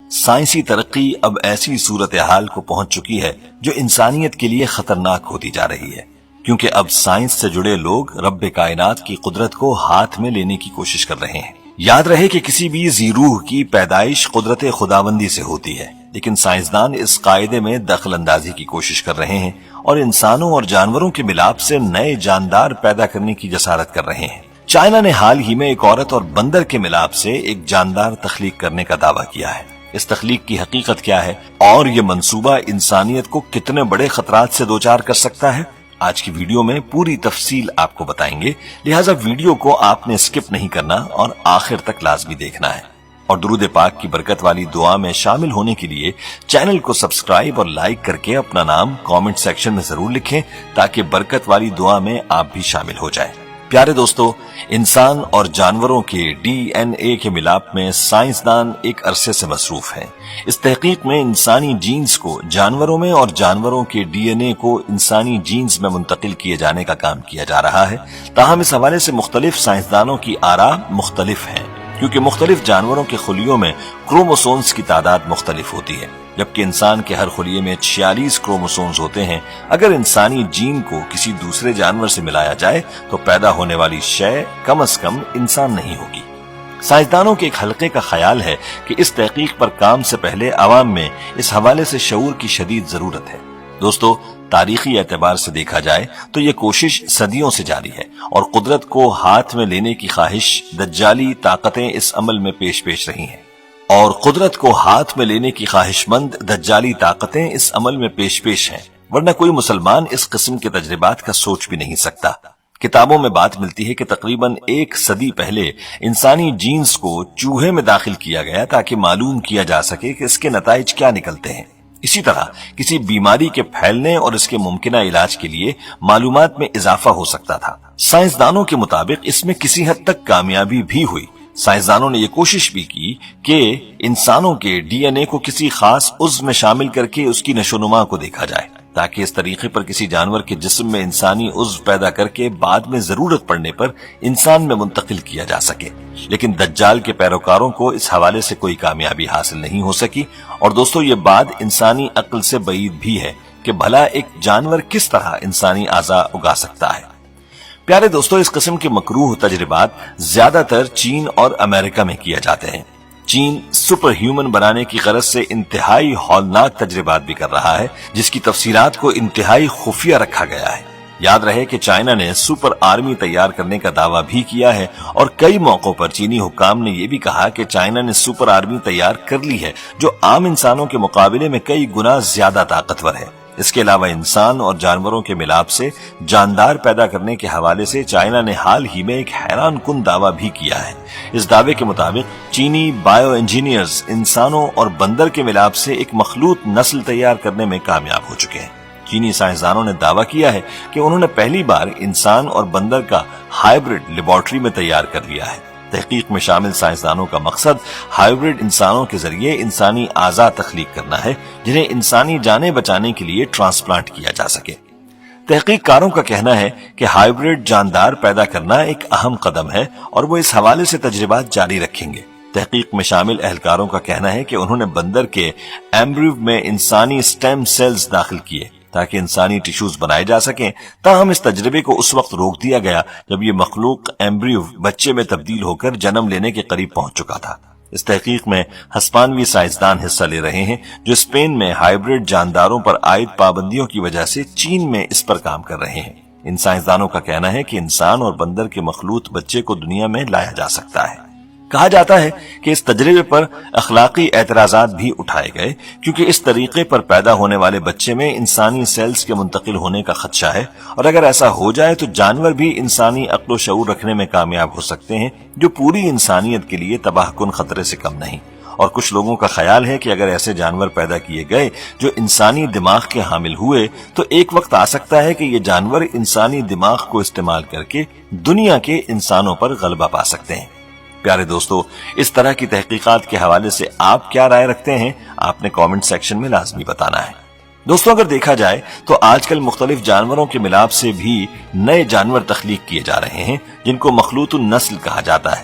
سائنسی ترقی اب ایسی صورتحال کو پہنچ چکی ہے جو انسانیت کے لیے خطرناک ہوتی جا رہی ہے، کیونکہ اب سائنس سے جڑے لوگ رب کائنات کی قدرت کو ہاتھ میں لینے کی کوشش کر رہے ہیں۔ یاد رہے کہ کسی بھی ذی روح کی پیدائش قدرت خداوندی سے ہوتی ہے، لیکن سائنسدان اس قاعدے میں دخل اندازی کی کوشش کر رہے ہیں اور انسانوں اور جانوروں کے ملاپ سے نئے جاندار پیدا کرنے کی جسارت کر رہے ہیں۔ چائنا نے حال ہی میں ایک عورت اور بندر کے ملاپ سے ایک جاندار تخلیق کرنے کا دعویٰ کیا ہے۔ اس تخلیق کی حقیقت کیا ہے اور یہ منصوبہ انسانیت کو کتنے بڑے خطرات سے دوچار کر سکتا ہے، آج کی ویڈیو میں پوری تفصیل آپ کو بتائیں گے، لہٰذا ویڈیو کو آپ نے سکپ نہیں کرنا اور آخر تک لازمی دیکھنا ہے۔ اور درود پاک کی برکت والی دعا میں شامل ہونے کے لیے چینل کو سبسکرائب اور لائک کر کے اپنا نام کامنٹ سیکشن میں ضرور لکھیں تاکہ برکت والی دعا میں آپ بھی شامل ہو جائیں۔ پیارے دوستو، انسان اور جانوروں کے ڈی این اے کے ملاپ میں سائنسدان ایک عرصے سے مصروف ہیں۔ اس تحقیق میں انسانی جینز کو جانوروں میں اور جانوروں کے ڈی این اے کو انسانی جینز میں منتقل کیے جانے کا کام کیا جا رہا ہے۔ تاہم اس حوالے سے مختلف سائنسدانوں کی آراء مختلف ہیں، کیونکہ مختلف جانوروں کے خلیوں میں کروموسومز کی تعداد مختلف ہوتی ہے، جبکہ انسان کے ہر خلیے میں 46 کروموسومز ہوتے ہیں۔ اگر انسانی جین کو کسی دوسرے جانور سے ملایا جائے تو پیدا ہونے والی شے کم از کم انسان نہیں ہوگی۔ سائنسدانوں کے ایک حلقے کا خیال ہے کہ اس تحقیق پر کام سے پہلے عوام میں اس حوالے سے شعور کی شدید ضرورت ہے۔ دوستو، تاریخی اعتبار سے دیکھا جائے تو یہ کوشش صدیوں سے جاری ہے اور قدرت کو ہاتھ میں لینے کی خواہش دجالی طاقتیں اس عمل میں پیش رہی ہیں، اور قدرت کو ہاتھ میں لینے کی خواہش مند دجالی طاقتیں اس عمل میں پیش ہیں، ورنہ کوئی مسلمان اس قسم کے تجربات کا سوچ بھی نہیں سکتا۔ کتابوں میں بات ملتی ہے کہ تقریباً 1 صدی پہلے انسانی جینز کو چوہے میں داخل کیا گیا تاکہ معلوم کیا جا سکے کہ اس کے نتائج کیا نکلتے ہیں۔ اسی طرح کسی بیماری کے پھیلنے اور اس کے ممکنہ علاج کے لیے معلومات میں اضافہ ہو سکتا تھا۔ سائنسدانوں کے مطابق اس میں کسی حد تک کامیابی بھی ہوئی۔ سائنسدانوں نے یہ کوشش بھی کی کہ انسانوں کے ڈی این اے کو کسی خاص عضو میں شامل کر کے اس کی نشو و نما کو دیکھا جائے، تاکہ اس طریقے پر کسی جانور کے جسم میں انسانی عضو پیدا کر کے بعد میں ضرورت پڑنے پر انسان میں منتقل کیا جا سکے۔ لیکن دجال کے پیروکاروں کو اس حوالے سے کوئی کامیابی حاصل نہیں ہو سکی، اور دوستو یہ بات انسانی عقل سے بعید بھی ہے کہ بھلا ایک جانور کس طرح انسانی اعضاء اگا سکتا ہے۔ پیارے دوستو، اس قسم کے مکروہ تجربات زیادہ تر چین اور امریکہ میں کیے جاتے ہیں۔ چین سپر ہیومن بنانے کی غرض سے انتہائی ہولناک تجربات بھی کر رہا ہے، جس کی تفصیلات کو انتہائی خفیہ رکھا گیا ہے۔ یاد رہے کہ چائنا نے سپر آرمی تیار کرنے کا دعویٰ بھی کیا ہے، اور کئی موقعوں پر چینی حکام نے یہ بھی کہا کہ چائنا نے سپر آرمی تیار کر لی ہے جو عام انسانوں کے مقابلے میں کئی گنا زیادہ طاقتور ہے۔ اس کے علاوہ انسان اور جانوروں کے ملاپ سے جاندار پیدا کرنے کے حوالے سے چائنا نے حال ہی میں ایک حیران کن دعویٰ بھی کیا ہے۔ اس دعوے کے مطابق چینی بائیو انجینئرز انسانوں اور بندر کے ملاپ سے ایک مخلوط نسل تیار کرنے میں کامیاب ہو چکے ہیں۔ چینی سائنسدانوں نے دعویٰ کیا ہے کہ انہوں نے پہلی بار انسان اور بندر کا ہائبرڈ لیبارٹری میں تیار کر لیا ہے۔ تحقیق میں شامل سائنسدانوں کا مقصد ہائبرڈ انسانوں کے ذریعے انسانی اعضاء تخلیق کرنا ہے، جنہیں انسانی جانیں بچانے کے لیے ٹرانسپلانٹ کیا جا سکے۔ تحقیق کاروں کا کہنا ہے کہ ہائبرڈ جاندار پیدا کرنا ایک اہم قدم ہے، اور وہ اس حوالے سے تجربات جاری رکھیں گے۔ تحقیق میں شامل اہلکاروں کا کہنا ہے کہ انہوں نے بندر کے ایمبریو میں انسانی سٹیم سیلز داخل کیے تاکہ انسانی ٹیشوز بنائے جا سکیں، تاہم اس تجربے کو اس وقت روک دیا گیا جب یہ مخلوق ایمبریو بچے میں تبدیل ہو کر جنم لینے کے قریب پہنچ چکا تھا۔ اس تحقیق میں ہسپانوی سائنسدان حصہ لے رہے ہیں جو اسپین میں ہائبرڈ جانداروں پر عائد پابندیوں کی وجہ سے چین میں اس پر کام کر رہے ہیں۔ ان سائنسدانوں کا کہنا ہے کہ انسان اور بندر کے مخلوط بچے کو دنیا میں لایا جا سکتا ہے۔ کہا جاتا ہے کہ اس تجربے پر اخلاقی اعتراضات بھی اٹھائے گئے، کیونکہ اس طریقے پر پیدا ہونے والے بچے میں انسانی سیلز کے منتقل ہونے کا خدشہ ہے، اور اگر ایسا ہو جائے تو جانور بھی انسانی عقل و شعور رکھنے میں کامیاب ہو سکتے ہیں، جو پوری انسانیت کے لیے تباہ کن خطرے سے کم نہیں۔ اور کچھ لوگوں کا خیال ہے کہ اگر ایسے جانور پیدا کیے گئے جو انسانی دماغ کے حامل ہوئے تو ایک وقت آ سکتا ہے کہ یہ جانور انسانی دماغ کو استعمال کر کے دنیا کے انسانوں پر غلبہ پا سکتے ہیں۔ پیارے دوستو، اس طرح کی تحقیقات کے حوالے سے آپ کیا رائے رکھتے ہیں؟ آپ نے کامنٹ سیکشن میں لازمی بتانا ہے۔ دوستو، اگر دیکھا جائے تو آج کل مختلف جانوروں کے ملاپ سے بھی نئے جانور تخلیق کیے جا رہے ہیں جن کو مخلوط النسل کہا جاتا ہے۔